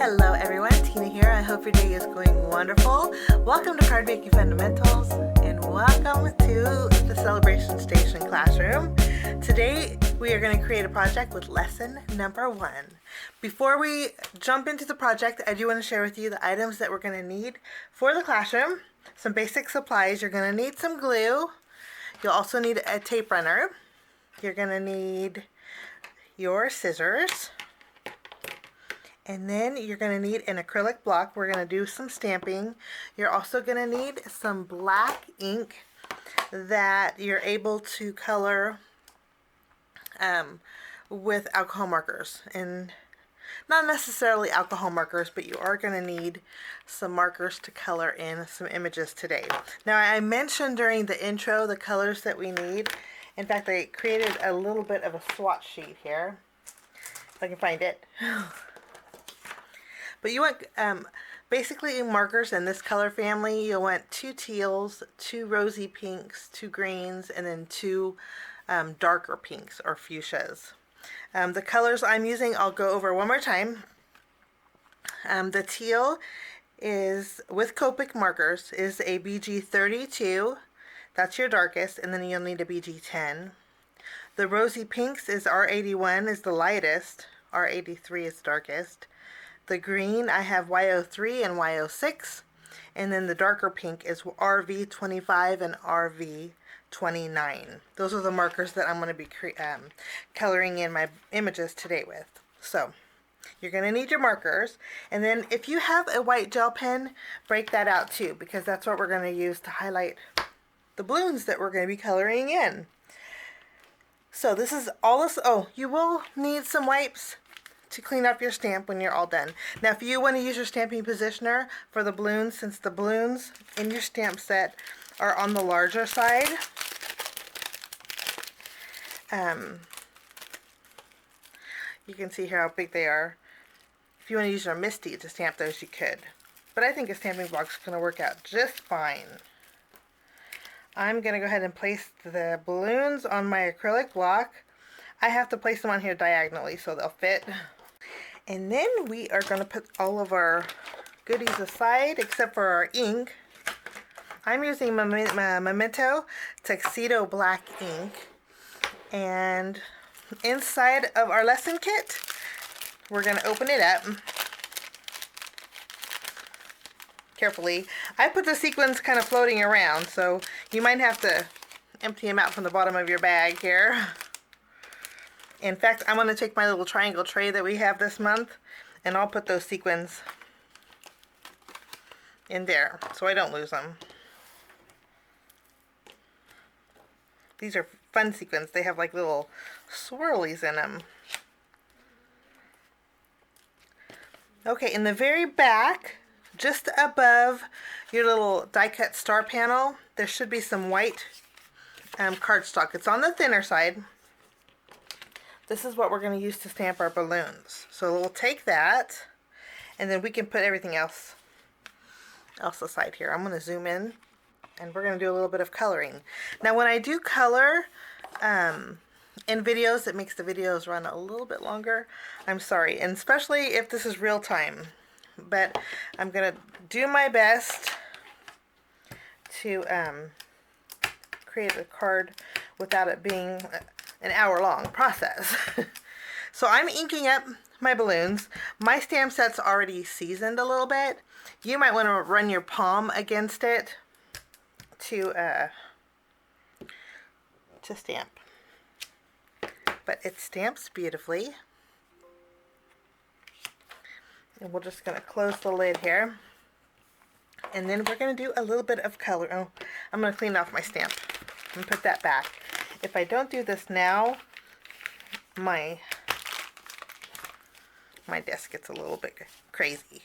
Hello everyone, Tina here. I hope your day is going wonderful. Welcome to Cardmaking Fundamentals and welcome to the Celebration Station classroom. Today we are going to create a project with lesson number 1. Before we jump into the project, I do want to share with you the items that we're going to need for the classroom. Some basic supplies. You're going to need some glue. You'll also need a tape runner. You're going to need your scissors. And then you're going to need an acrylic block. We're going to do some stamping. You're also going to need some black ink that you're able to color with alcohol markers. And not necessarily alcohol markers, but you are going to need some markers to color in some images today. Now, I mentioned during the intro the colors that we need. In fact, I created a little bit of a swatch sheet here, if I can find it. But you want basically markers in this color family. You'll want 2 teals, 2 rosy pinks, 2 greens, and then 2 darker pinks or fuchsias. The colors I'm using, I'll go over one more time. The teal is with Copic markers is a BG32. That's your darkest, and then you'll need a BG10. The rosy pinks is R81 is the lightest. R83 is darkest. The green, I have Y03 and Y06, and then the darker pink is RV25 and RV29. Those are the markers that I'm going to be coloring in my images today with. So, you're going to need your markers, and then if you have a white gel pen, break that out too, because that's what we're going to use to highlight the balloons that we're going to be coloring in. So this is all this. Oh, you will need some wipes to clean up your stamp when you're all done. Now, if you want to use your stamping positioner for the balloons, since the balloons in your stamp set are on the larger side, you can see here how big they are. If you want to use your Misty to stamp those, you could. But I think a stamping block is going to work out just fine. I'm going to go ahead and place the balloons on my acrylic block. I have to place them on here diagonally so they'll fit. And then we are going to put all of our goodies aside except for our ink. I'm using Memento Tuxedo Black ink. And inside of our lesson kit, we're going to open it up carefully. I put the sequins kind of floating around, so you might have to empty them out from the bottom of your bag here. In fact, I'm going to take my little triangle tray that we have this month, and I'll put those sequins in there so I don't lose them. These are fun sequins. They have like little swirlies in them. Okay, in the very back, just above your little die-cut star panel, there should be some white cardstock. It's on the thinner side. This is what we're going to use to stamp our balloons. So we'll take that, and then we can put everything else aside here. I'm going to zoom in, and we're going to do a little bit of coloring. Now, when I do color in videos, it makes the videos run a little bit longer. I'm sorry, and especially if this is real time. But I'm going to do my best to create a card without it being an hour-long process. So I'm inking up my balloons. My stamp set's already seasoned a little bit. You might want to run your palm against it to stamp. But it stamps beautifully. And we're just going to close the lid here. And then we're going to do a little bit of color. Oh, I'm going to clean off my stamp and put that back. If I don't do this now, my desk gets a little bit crazy.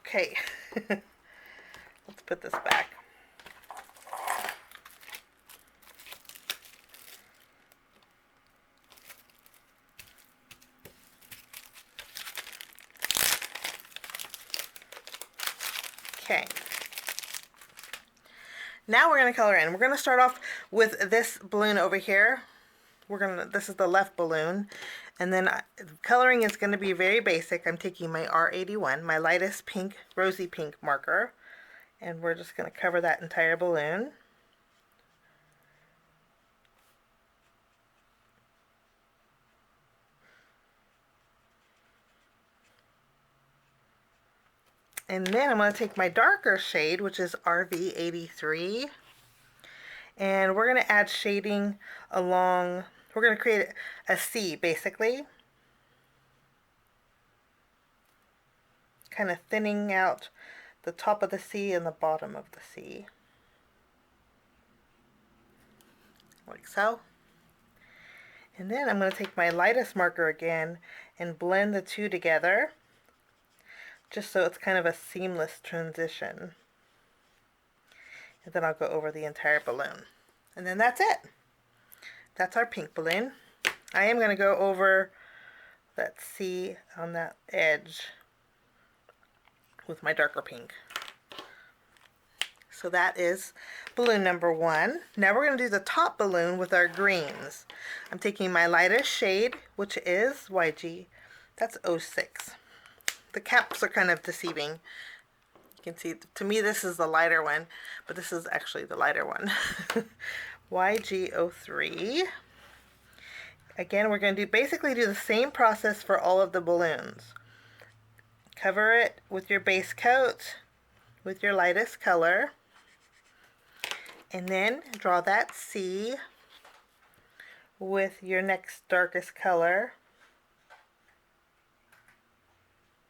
Okay, let's put this back. Okay. Now we're going to color in. We're going to start off with this balloon over here. This is the left balloon. And then coloring is going to be very basic. I'm taking my R81, my lightest pink, rosy pink marker, and we're just going to cover that entire balloon. And then I'm going to take my darker shade, which is RV83, and we're going to add shading along, we're going to create a C basically, kind of thinning out the top of the C and the bottom of the C, like so. And then I'm going to take my lightest marker again and blend the two together, just so it's kind of a seamless transition. And then I'll go over the entire balloon. And then that's it. That's our pink balloon. I am going to go over that C on that edge with my darker pink. So that is balloon number 1. Now we're going to do the top balloon with our greens. I'm taking my lightest shade, which is YG. That's 06. The caps are kind of deceiving. You can see, to me this is the lighter one, but this is actually the lighter one. YG03. Again, we're going to basically do the same process for all of the balloons. Cover it with your base coat with your lightest color, and then draw that C with your next darkest color,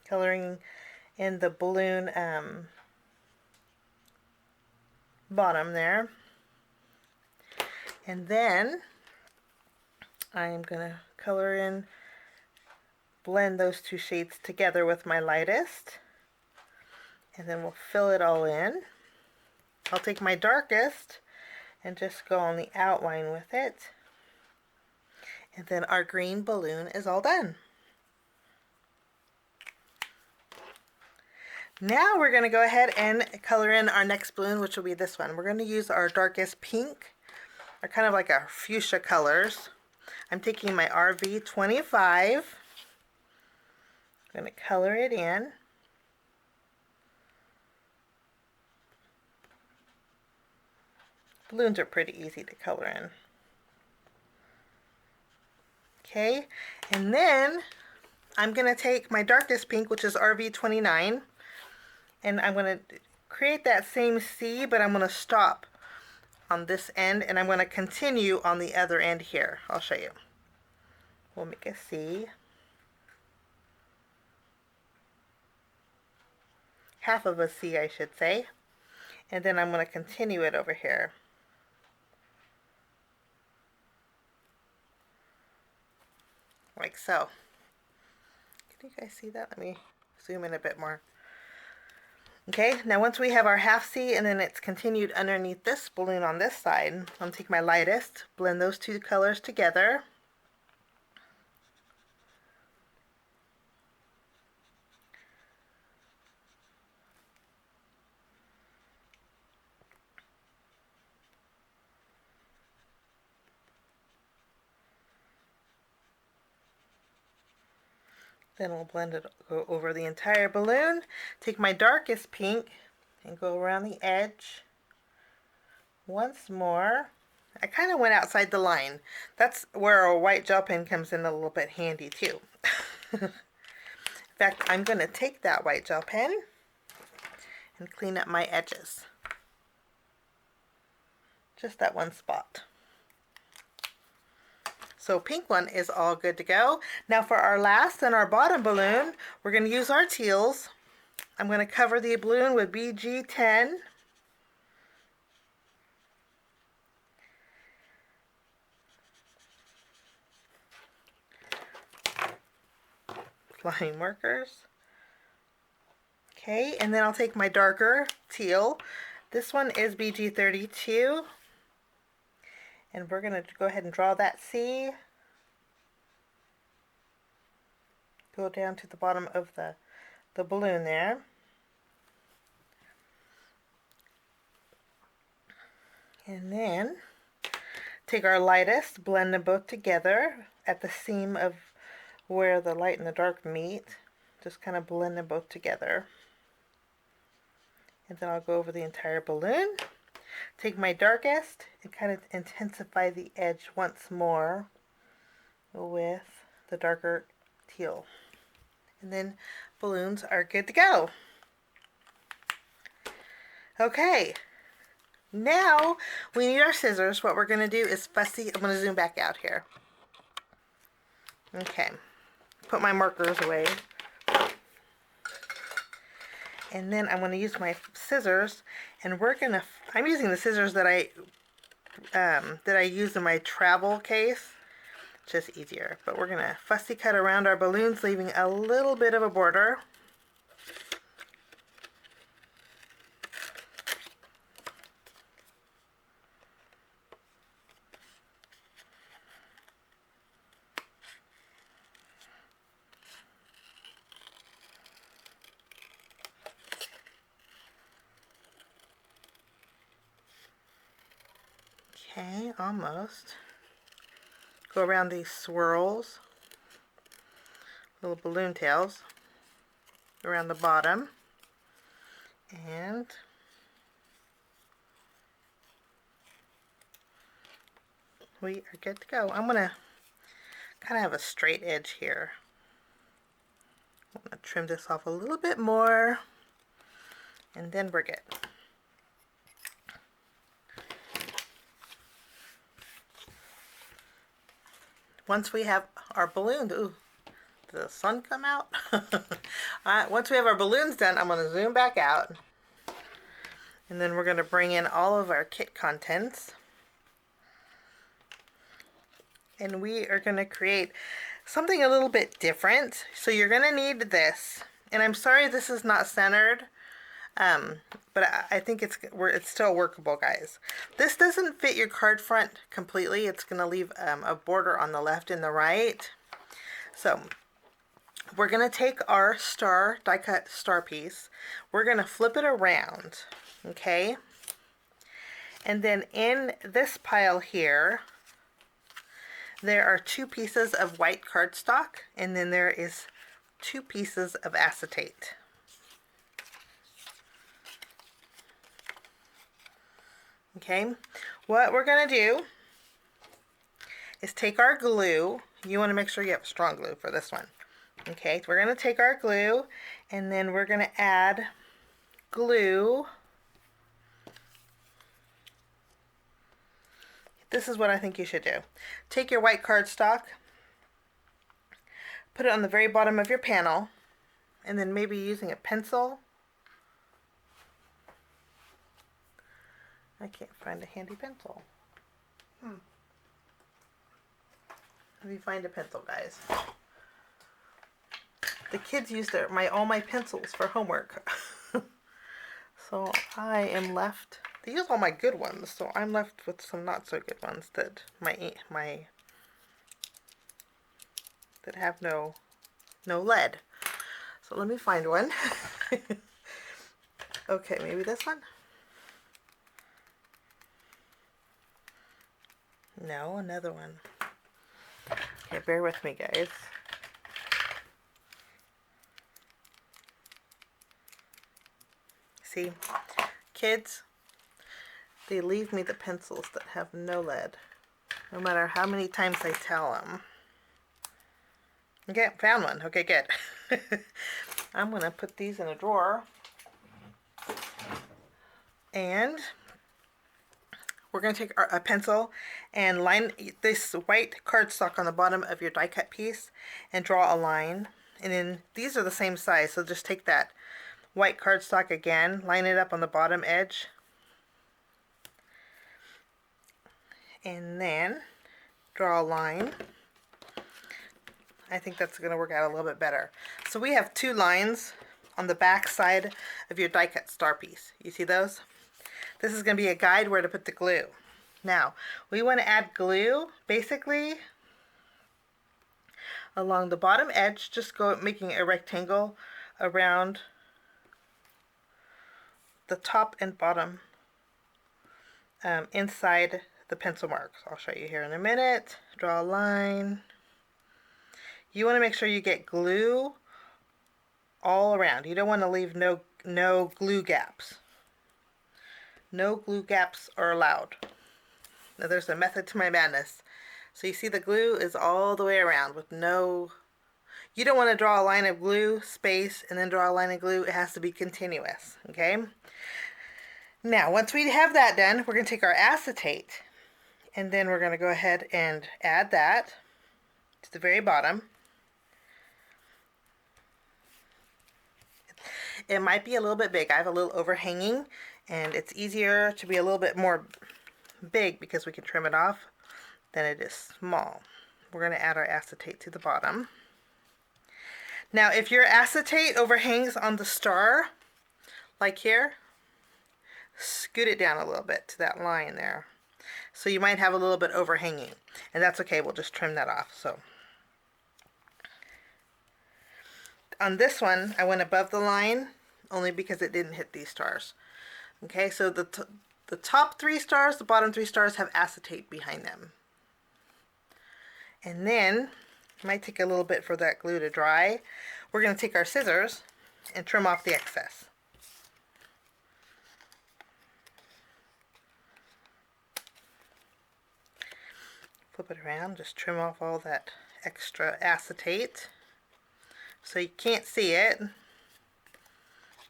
coloring in the balloon bottom there. And then I'm going to color in, blend those two shades together with my lightest, and then we'll fill it all in. I'll take my darkest and just go on the outline with it, and then our green balloon is all done. Now we're going to go ahead and color in our next balloon, which will be this one. We're going to use our darkest pink, or kind of like our fuchsia colors. I'm taking my RV25. I'm going to color it in. Balloons are pretty easy to color in. Okay, and then I'm going to take my darkest pink, which is RV29, and I'm going to create that same C, but I'm going to stop on this end, and I'm going to continue on the other end here. I'll show you. We'll make a C. Half of a C, I should say. And then I'm going to continue it over here. Like so. Can you guys see that? Let me zoom in a bit more. Okay, now once we have our half C and then it's continued underneath this balloon on this side, I'm going to take my lightest, blend those two colors together. Then we'll blend it, go over the entire balloon. Take my darkest pink and go around the edge once more. I kind of went outside the line. That's where a white gel pen comes in a little bit handy too. In fact, I'm going to take that white gel pen and clean up my edges. Just that one spot. So pink one is all good to go. Now for our last and our bottom balloon, we're going to use our teals. I'm going to cover the balloon with BG10. Line markers. Okay, and then I'll take my darker teal. This one is BG32. And we're going to go ahead and draw that C. Go down to the bottom of the balloon there. And then take our lightest, blend them both together at the seam of where the light and the dark meet. Just kind of blend them both together. And then I'll go over the entire balloon. Take my darkest and kind of intensify the edge once more with the darker teal. And then balloons are good to go. Okay, now we need our scissors. What we're going to do is fussy. I'm going to zoom back out here. Okay, put my markers away. And then I'm going to use my scissors, and I'm using the scissors that I use in my travel case. Just easier. But we're going to fussy cut around our balloons, leaving a little bit of a border. Okay, almost. Go around these swirls, little balloon tails, around the bottom, and we are good to go. I'm going to kind of have a straight edge here. I'm going to trim this off a little bit more, and then we're good. Once we have our balloons, ooh, did the sun come out? Once we have our balloons done, I'm going to zoom back out. And then we're going to bring in all of our kit contents. And we are going to create something a little bit different. So you're going to need this. And I'm sorry this is not centered. But I think it's still workable, guys. This doesn't fit your card front completely. It's going to leave a border on the left and the right. So we're going to take our die cut star piece. We're going to flip it around, okay? And then in this pile here, there are 2 pieces of white cardstock, and then there is 2 pieces of acetate. Okay, what we're going to do is take our glue. You want to make sure you have strong glue for this one. Okay, so we're going to take our glue, and then we're going to add glue. This is what I think you should do. Take your white cardstock, put it on the very bottom of your panel, and then maybe using a pencil. I can't find a handy pencil. Let me find a pencil, guys. The kids used all my pencils for homework. So I am left. They use all my good ones, so I'm left with some not so good ones that that have no lead. So let me find one. Okay, maybe this one. No, another one. Okay, bear with me, guys. See, kids, they leave me the pencils that have no lead, no matter how many times I tell them. Okay, found one. Okay, good. I'm going to put these in a drawer. And we're going to take a pencil and line this white cardstock on the bottom of your die cut piece and draw a line. And then these are the same size, so just take that white cardstock again, line it up on the bottom edge, and then draw a line. I think that's going to work out a little bit better. So we have 2 lines on the back side of your die cut star piece. You see those? This is going to be a guide where to put the glue. Now, we want to add glue basically along the bottom edge, just go making a rectangle around the top and bottom inside the pencil marks. I'll show you here in a minute. Draw a line. You want to make sure you get glue all around. You don't want to leave no glue gaps. No glue gaps are allowed. Now there's a method to my madness. So you see the glue is all the way around with no, you don't want to draw a line of glue, space, and then draw a line of glue. It has to be continuous, okay? Now, once we have that done, we're going to take our acetate, and then we're going to go ahead and add that to the very bottom. It might be a little bit big. I have a little overhanging, and it's easier to be a little bit more big because we can trim it off than it is small. We're going to add our acetate to the bottom. Now, if your acetate overhangs on the star, like here, scoot it down a little bit to that line there. So you might have a little bit overhanging, and that's okay. We'll just trim that off. So on this one, I went above the line only because it didn't hit these stars. Okay, so the top 3 stars, the bottom 3 stars have acetate behind them. And then, it might take a little bit for that glue to dry. We're going to take our scissors and trim off the excess. Flip it around, just trim off all that extra acetate so you can't see it.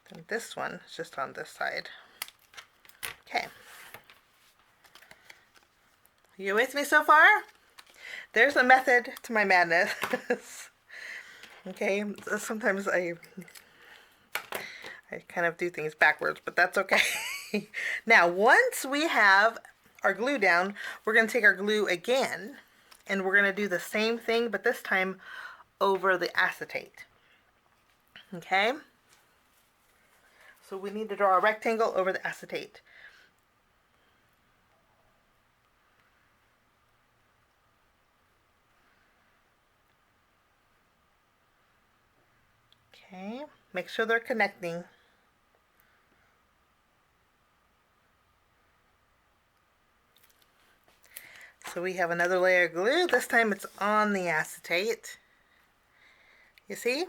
Then this one is just on this side. Okay. You with me so far? There's a method to my madness. Okay, sometimes I kind of do things backwards, but that's okay. Now, once we have our glue down, we're going to take our glue again, and we're going to do the same thing, but this time over the acetate. Okay? So we need to draw a rectangle over the acetate. Okay, make sure they're connecting. So we have another layer of glue. This time it's on the acetate. You see?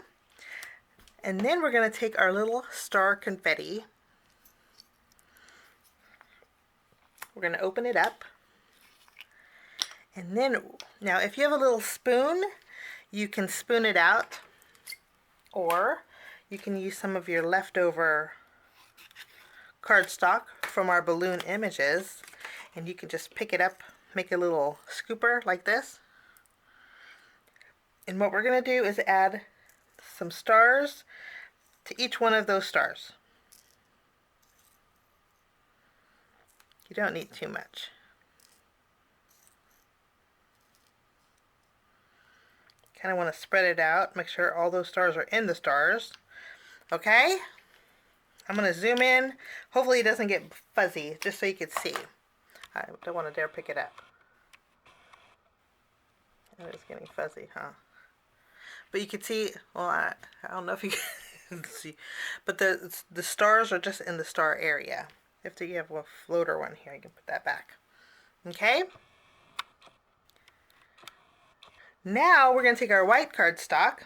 And then we're going to take our little star confetti. We're going to open it up. And then, now if you have a little spoon, you can spoon it out. Or you can use some of your leftover cardstock from our balloon images. And you can just pick it up, make a little scooper like this. And what we're going to do is add some stars to each one of those stars. You don't need too much. Kind of want to spread it out, make sure all those stars are in the stars. Okay? I'm going to zoom in. Hopefully it doesn't get fuzzy, just so you can see. I don't want to dare pick it up. It's getting fuzzy, huh? But you can see, well, I don't know if you can see, but the stars are just in the star area. If you have a floater one here, you can put that back. Okay? Now we're going to take our white cardstock.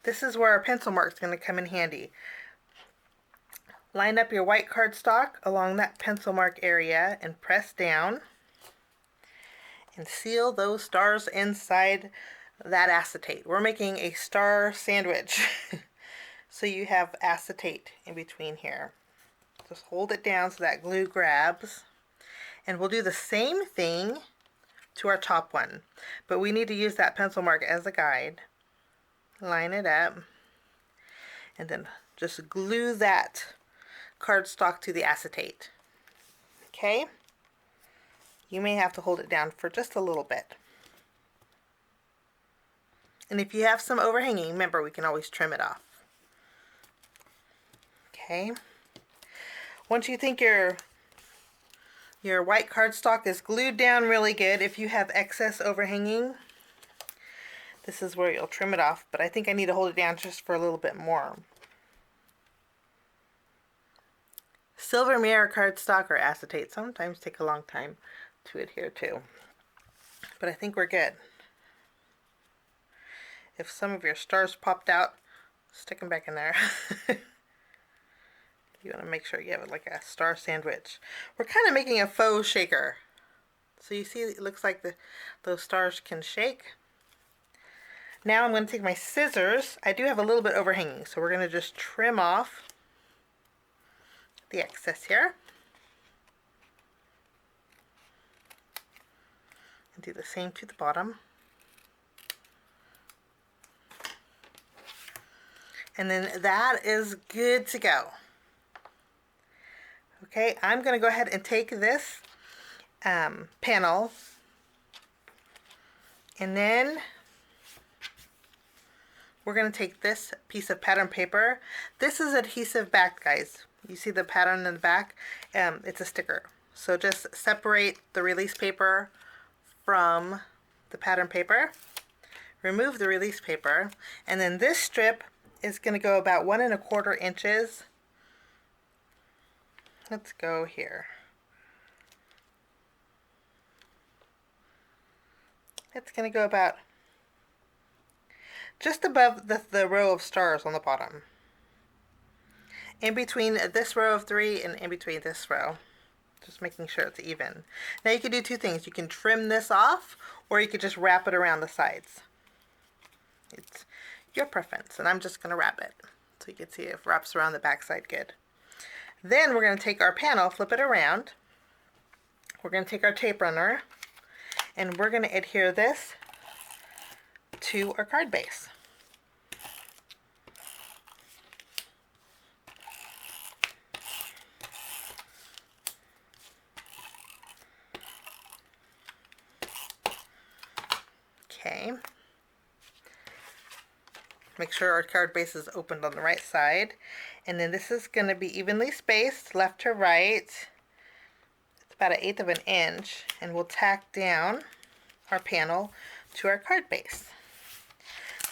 This is where our pencil mark is going to come in handy. Line up your white cardstock along that pencil mark area and press down. And seal those stars inside that acetate. We're making a star sandwich. So you have acetate in between here. Just hold it down so that glue grabs. And we'll do the same thing to our top one. But we need to use that pencil mark as a guide. Line it up. And then just glue that cardstock to the acetate. Okay? You may have to hold it down for just a little bit. And if you have some overhanging, remember we can always trim it off. Okay. Once you think your white cardstock is glued down really good, if you have excess overhanging, this is where you'll trim it off, but I think I need to hold it down just for a little bit more. Silver mirror cardstock or acetate sometimes take a long time to adhere to, but I think we're good. If some of your stars popped out, stick them back in there. You want to make sure you have like a star sandwich. We're kind of making a faux shaker. So you see it looks like those stars can shake. Now I'm going to take my scissors. I do have a little bit overhanging, so we're going to just trim off the excess here. And do the same to the bottom. And then that is good to go. Okay, I'm going to go ahead and take this panel, and then we're going to take this piece of pattern paper. This is adhesive back, guys. You see the pattern in the back? It's a sticker. So just separate the release paper from the pattern paper. Remove the release paper, and then this strip is going to go about 1 1/4 inches. Let's go here. It's going to go about just above the row of stars on the bottom. In between this row of 3 and in between this row. Just making sure it's even. Now you can do two things. You can trim this off, or you could just wrap it around the sides. It's your preference, and I'm just going to wrap it so you can see if it wraps around the back side good. Then we're going to take our panel, flip it around. We're going to take our tape runner, and we're going to adhere this to our card base. Okay. Make sure our card base is opened on the right side. And then this is going to be evenly spaced, left to right. It's about 1/8 of an inch. And we'll tack down our panel to our card base.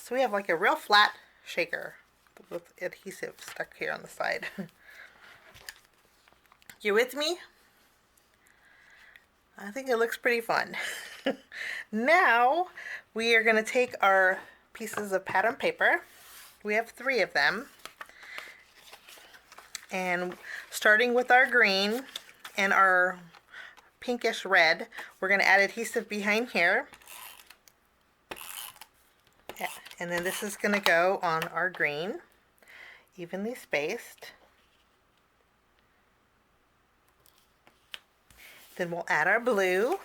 So we have like a real flat shaker with adhesive stuck here on the side. You with me? I think it looks pretty fun. Now we are going to take our pieces of pattern paper. We have 3 of them. And starting with our green and our pinkish red, we're going to add adhesive behind here. Yeah. And then this is going to go on our green, evenly spaced. Then we'll add our blue.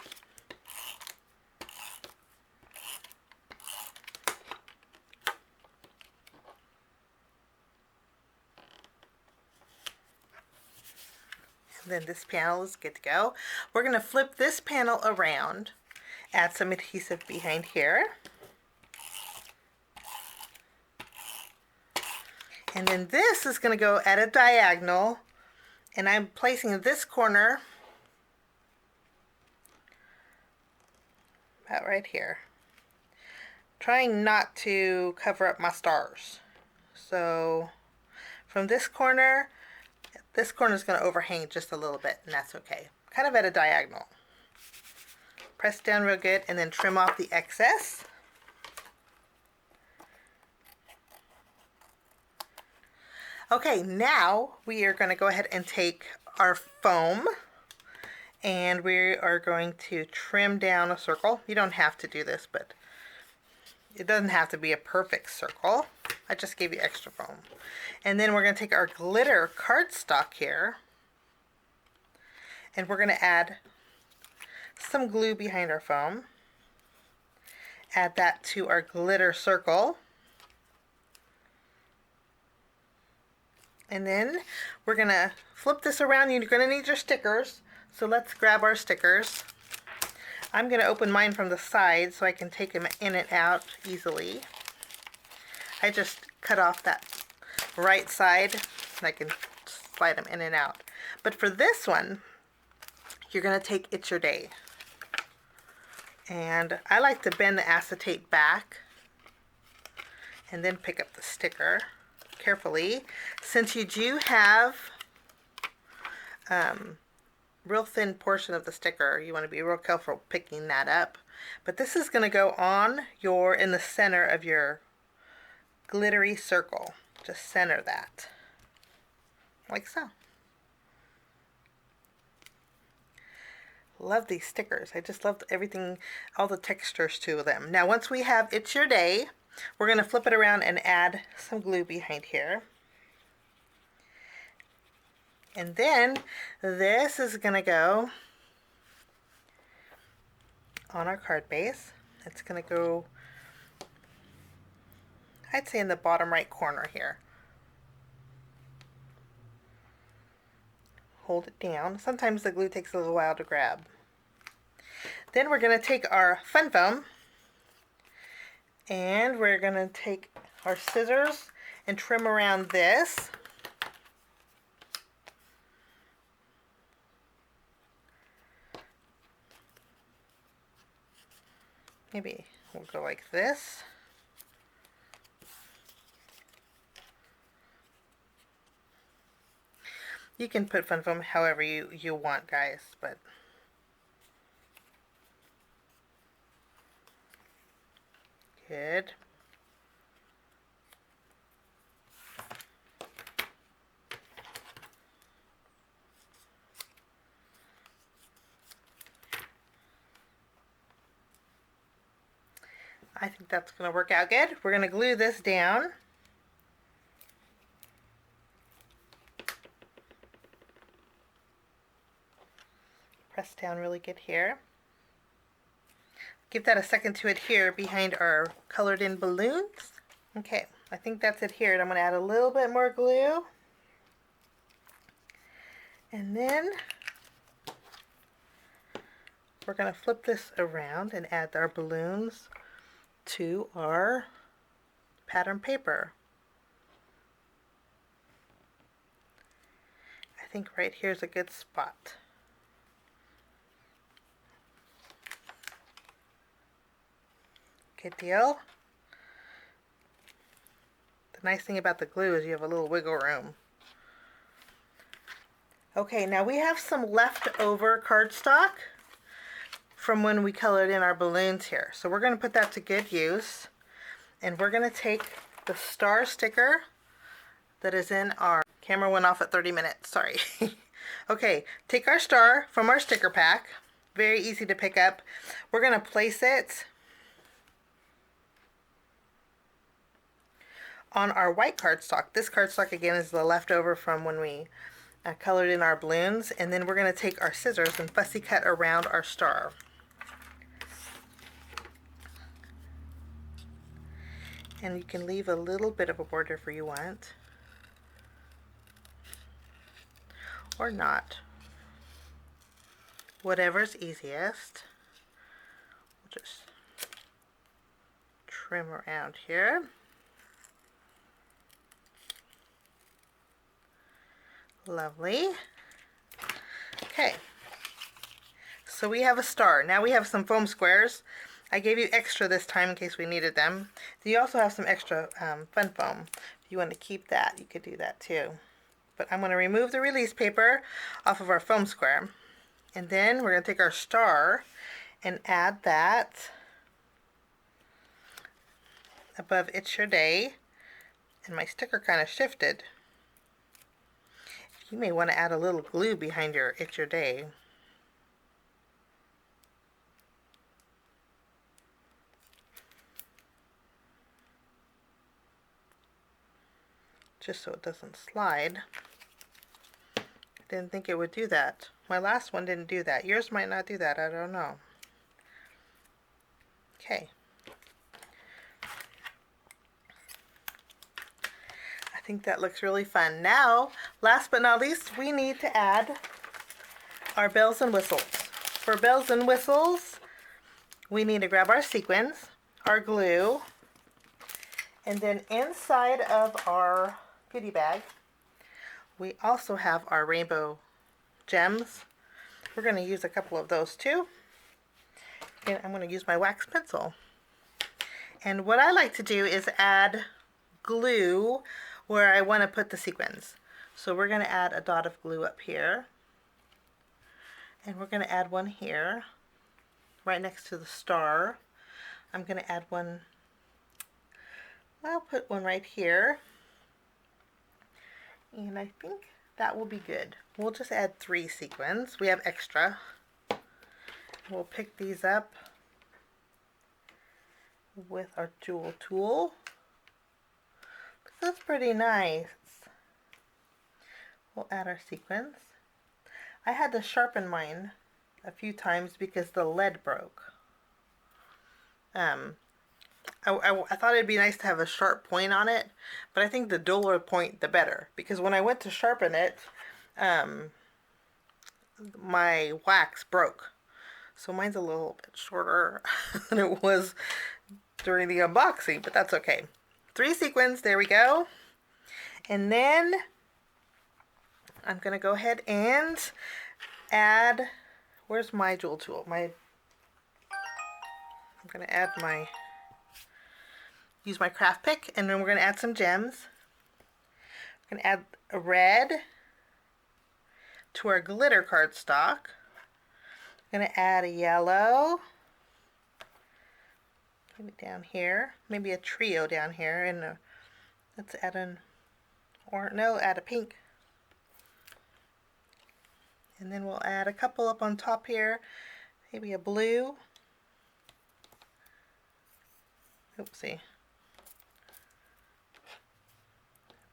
Then this panel is good to go. We're going to flip this panel around, add some adhesive behind here. And then this is going to go at a diagonal, and I'm placing this corner about right here. Trying not to cover up my stars. So from this corner is going to overhang just a little bit, and that's okay. Kind of at a diagonal. Press down real good and then trim off the excess. Okay, now we are going to go ahead and take our foam, and we are going to trim down a circle. You don't have to do this, but it doesn't have to be a perfect circle. I just gave you extra foam. And then we're going to take our glitter cardstock here, and we're going to add some glue behind our foam. Add that to our glitter circle. And then we're going to flip this around. You're going to need your stickers. So let's grab our stickers. I'm going to open mine from the side so I can take them in and out easily. I just cut off that right side and I can slide them in and out. But for this one, you're going to take It's Your Day. And I like to bend the acetate back and then pick up the sticker carefully. Since you do have real thin portion of the sticker, you want to be real careful picking that up. But this is going to go on in the center of your glittery circle. Just center that, like so. Love these stickers. I just love everything, all the textures to them. Now once we have It's Your Day, we're going to flip it around and add some glue behind here. And then this is going to go on our card base. It's going to go, I'd say, in the bottom right corner here. Hold it down. Sometimes the glue takes a little while to grab. Then we're going to take our fun foam and we're going to take our scissors and trim around this. Maybe we'll go like this. You can put fun foam however you want, guys, but good. I think that's going to work out good. We're going to glue this down. Press down really good here. Give that a second to adhere behind our colored in balloons. Okay, I think that's adhered. I'm going to add a little bit more glue. And then we're going to flip this around and add our balloons to our pattern paper. I think right here is a good spot. Good deal. The nice thing about the glue is you have a little wiggle room. Okay, now we have some leftover cardstock from when we colored in our balloons here. So we're going to put that to good use. And we're going to take the star sticker that is in our... Camera went off at 30 minutes, sorry. Okay, take our star from our sticker pack. Very easy to pick up. We're going to place it on our white cardstock. This cardstock again is the leftover from when we colored in our balloons. And then we're going to take our scissors and fussy cut around our star. And you can leave a little bit of a border if you want, or not. Whatever's easiest. We'll just trim around here. Lovely. Okay, so we have a star. Now we have some foam squares. I gave you extra this time in case we needed them. You also have some extra fun foam. If you want to keep that, you could do that too. But I'm going to remove the release paper off of our foam square. And then we're going to take our star and add that above It's Your Day. And my sticker kind of shifted. You may want to add a little glue behind your It's Your Day. Just so it doesn't slide. I didn't think it would do that. My last one didn't do that. Yours might not do that. I don't know. Okay. I think that looks really fun. Now, last but not least, we need to add our bells and whistles. For bells and whistles, we need to grab our sequins, our glue, and then inside of our goodie bag, we also have our rainbow gems. We're going to use a couple of those too. And I'm going to use my wax pencil. And what I like to do is add glue where I want to put the sequins. So we're going to add a dot of glue up here. And we're going to add one here, right next to the star. I'm going to add one I'll put one right here. And I think that will be good. We'll just add 3 sequins. We have extra. We'll pick these up with our jewel tool. That's pretty nice. We'll add our sequins. I had to sharpen mine a few times because the lead broke. I thought it'd be nice to have a sharp point on it, but I think the duller point the better, because when I went to sharpen it, my wax broke. So mine's a little bit shorter than it was during the unboxing, but that's okay. 3 sequins, there we go. And then I'm gonna go ahead and add, where's my jewel tool? I'm gonna add use my craft pick, and then we're gonna add some gems. We're gonna add a red to our glitter cardstock. I'm gonna add a yellow, maybe down here, maybe a trio down here, and let's add add a pink. And then we'll add a couple up on top here, maybe a blue. Oopsie.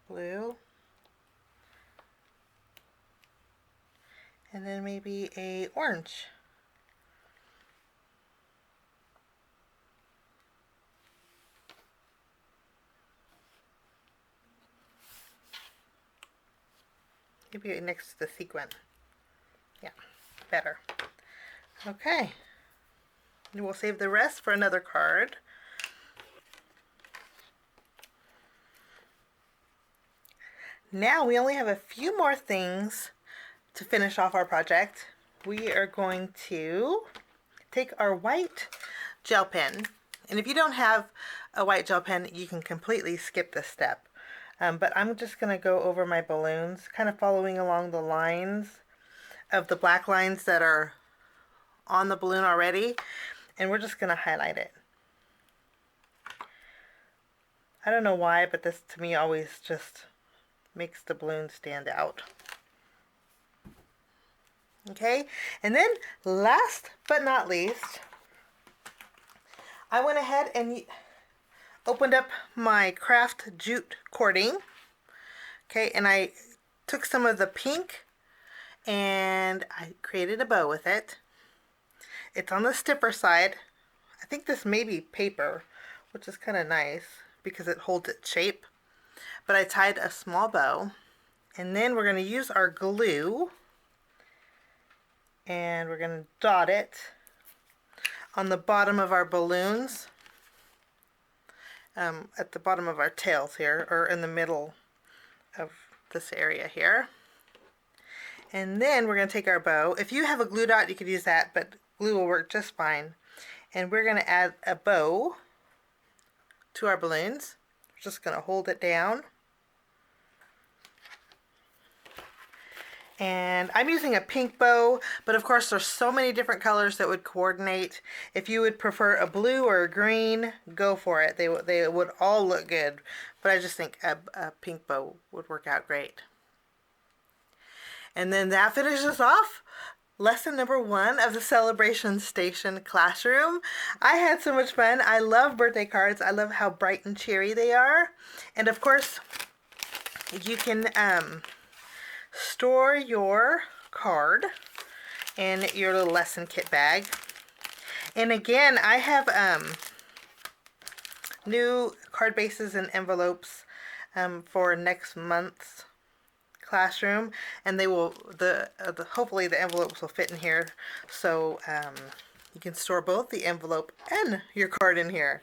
Blue. And then maybe a orange. Maybe next to the sequin. Yeah, better. Okay. And we'll save the rest for another card. Now we only have a few more things to finish off our project. We are going to take our white gel pen, and if you don't have a white gel pen, you can completely skip this step. But I'm just going to go over my balloons, kind of following along the lines of the black lines that are on the balloon already, and we're just going to highlight it. I don't know why, but this to me always just makes the balloon stand out. Okay, and then last but not least, I went ahead and opened up my craft jute cording. Okay, and I took some of the pink and I created a bow with it. It's on the stiffer side. I think this may be paper, which is kind of nice because it holds its shape. But I tied a small bow, and then we're going to use our glue, and we're going to dot it on the bottom of our balloons, at the bottom of our tails here, or in the middle of this area here. And then we're going to take our bow. If you have a glue dot, you could use that, but glue will work just fine. And we're going to add a bow to our balloons. We're just going to hold it down. And I'm using a pink bow, but of course there's so many different colors that would coordinate. If you would prefer a blue or a green, go for it. They would all look good, but I just think a pink bow would work out great. And then that finishes off lesson number 1 of the Celebration Station classroom. I had so much fun. I love birthday cards. I love how bright and cheery they are. And of course, you can store your card in your little lesson kit bag. And again, I have new card bases and envelopes for next month's classroom, and they will hopefully the envelopes will fit in here, so you can store both the envelope and your card in here.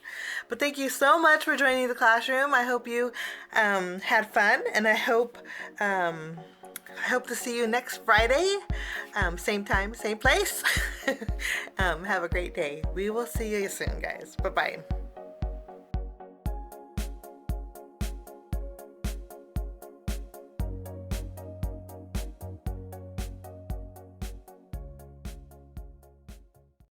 But thank you so much for joining the classroom. I hope you had fun, and I hope to see you next Friday, same time, same place. Have a great day. We will see you soon, guys. Bye-bye.